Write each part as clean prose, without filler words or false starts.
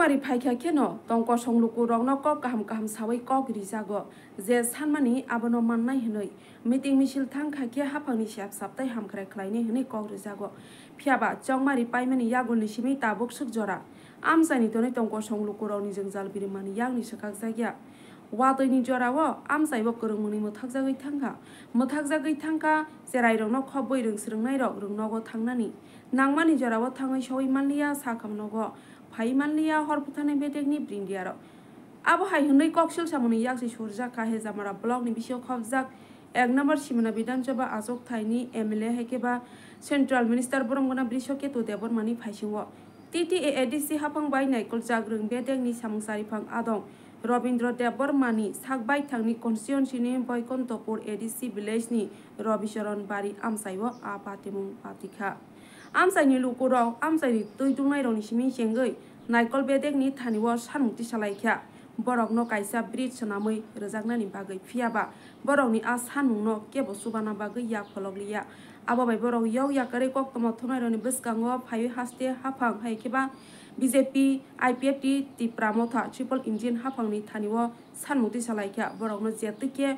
जंमारि फाइखा केनो तंक संलुकु रंनो कक गाहाम सावै कक रिजागो जे सानमानि आबनो माननाय हनै मिटिं मिছিল थांखाखे हाफांनि सेब साबताय हामख्राय खलायनि हनै कक रिजागो फियाबा जंमारि पाइमानि यागुलनि सिमि ताबुक सुक जरा आमसानि तनै तंक संलुकु रंनि जोंजाल बिरिमानि यागनि सकाक जागिया वादैनि जरावो आमसाइबो करंमुनि मोथागजागै थांखा जेराय रंनो खबै रोंस्रोंनाय रंनगो थांनानि नांमानि जरावो थाङै सवै मानलिया साखामनगो फाइमानलिया हरपुथाने बेटेकनि ब्रिंडियार अब हाय हनै कक्सिल सामुनि याक्सि सुरजा काहे जामारा ब्लकनि बिसियाव खबजाक 1 नम्बर सिमना विधानसभा आजक थाइनि एमएलए हेकेबा सेंट्रल मिनिस्टार बरमगना ब्रिसकेतु देबरमानि फाइसिंगो टीटीए एडीसी हाफां बाय नायकल जाग्रों बेटेकनि सामंसारिफां आदं रविन्द्र देबरमानि सागबाय थांनि कन्स्टिट्युएन्सिनि बैकुंठपुर एडीसी विलेजनि रविचरण बारी आमसाइबो आपातिमुं पातिखा आमसाइनि लुकुराव आमसाइनि दैदुंनाय रंनि सिमिं जेंगै नायकल बेटेकनि थानिव सानमुक्ति सालायख्या बरकनो कायसा ब्रिज सनामै रोजागनानि बागै फियाबा बरकनि आ सानमुंनो केबो सुबाना बागै या फलगलिया आबाबाय बरक याव याकारे कक्तम थमायरनि बसकांगो फाय हास्ते हाफां हायकेबा BJP IPFT Tipramotha triple engine हाफांनि थानिव सानमुक्ति सालायख्या बरकनो जेतके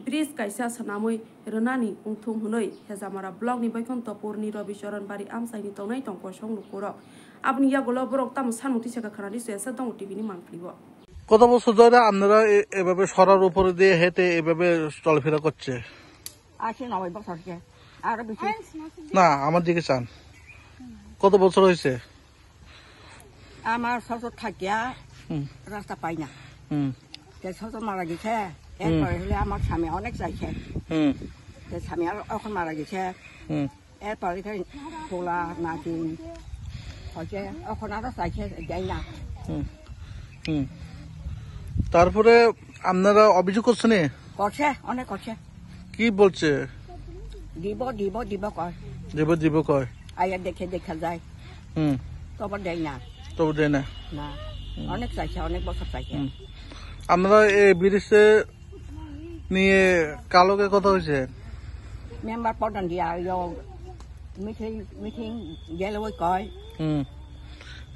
ब्रिज कायसा सनामै रनानि उंथुं हनै हेजामारा ब्लकनि बैकुंठपुरनि रविचरण बारी आमसाइनि तौनाय तंक संलुकुर আপনি ইয়াগুলো বরক তাম সানমুক্তি শেখা খানা দিছে এসে দং টিভিনি মানফলিব কত বছর ধরে আপনারা এভাবে সরার উপরে দিয়ে হেঁটে এভাবে চলাফেরা করছে? 80-90 বছর আর বেশি না, আমার দিকে চান। কত বছর হয়েছে? আমার শ্বশুর থাকিয়া রাস্তা পাই না, শ্বশুর মারা গেছে, এরপরে হলে আমার স্বামী অনেক চাইছে, স্বামী এখন মারা গেছে, এরপরে খোলা নাতি এখন আরো চাইছে দেয় না। তারপরে আপনারা অভিযোগ করছেন? করছে, অনেক করছে। কি বলছে? দিব দিব দিব কয়, দিব দিব কয়, আয়া দেখে দেখা যায়, তবে দেয় না, তবে দেয় না। না, অনেক চাইছে, অনেক বছর চাইছে। আপনারা এই ব্রিজে নিয়ে কালকে কথা হয়েছে? মেম্বার প্রধান দিয়া মিটিং গেলে ওই কয়,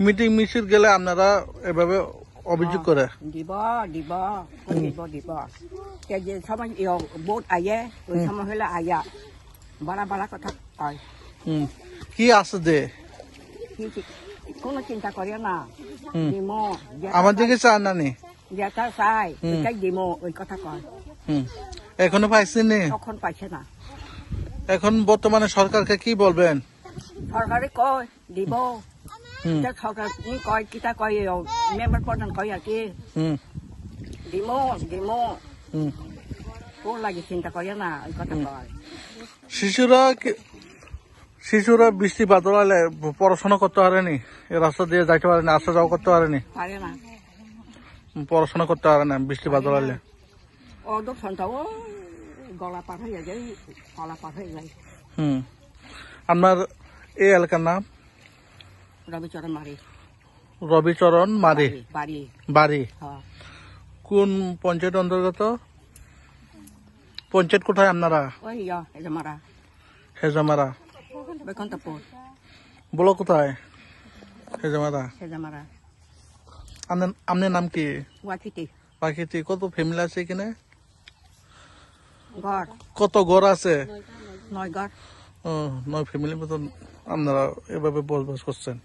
মিটিং মিছিল গেলে আপনারা এভাবে অভিযোগ করে? দিব দিব দিব দিব যে সময় ভোট আয়ে ওই সময় হলে আয়া বাড়া বাড়া কথা কয়। কি আছে দে কোনো চিন্তা করিও না, দিম আমার দিকে চান নানি যেটা চাই ওইটাই দিম, ওই কথা কয়। এখনো পাইছেন? তখন পাইছে না। এখন বর্তমানে সরকারকে কি বলবেন? সরকারে কয় দিব, সরকার কয় কিতা কয় মেম্বার প্রধান কয় আর কি দিম দিম, ওর লাগে চিন্তা করিও না, ওই কথা কয়। শিশুরা বৃষ্টি বাদল হলে পড়াশোনা করতে পারেনি? এই রাস্তা দিয়ে যাইতে পারেনি, আসা যাওয়া করতে পারেনি? পারে না, পড়াশোনা করতে পারে না বৃষ্টি বাদল হলে। ও দোকানটাও গলা পার হয়ে যায়, গলা পার হয়ে যায়। আপনার এই এলাকার নাম? রবিচরণ মারি। রবিচরণ মারি বাড়ি বাড়ি কোন পঞ্চায়েত অন্তর্গত? পঞ্চায়েত কোথায় আপনারা? ওই হেজামারা। হেজামারা বৈকুণ্ঠপুর। ব্লক কোথায়? হেজামারা। হেজামারা। আপনার নাম কি? ওয়াকিতি। ওয়াকিতি। কত ফ্যামিলি আছে এখানে? ঘর কত ঘর আছে? 9 ঘর। 9 ফ্যামিলির মতন আপনারা এভাবে বসবাস করছেন।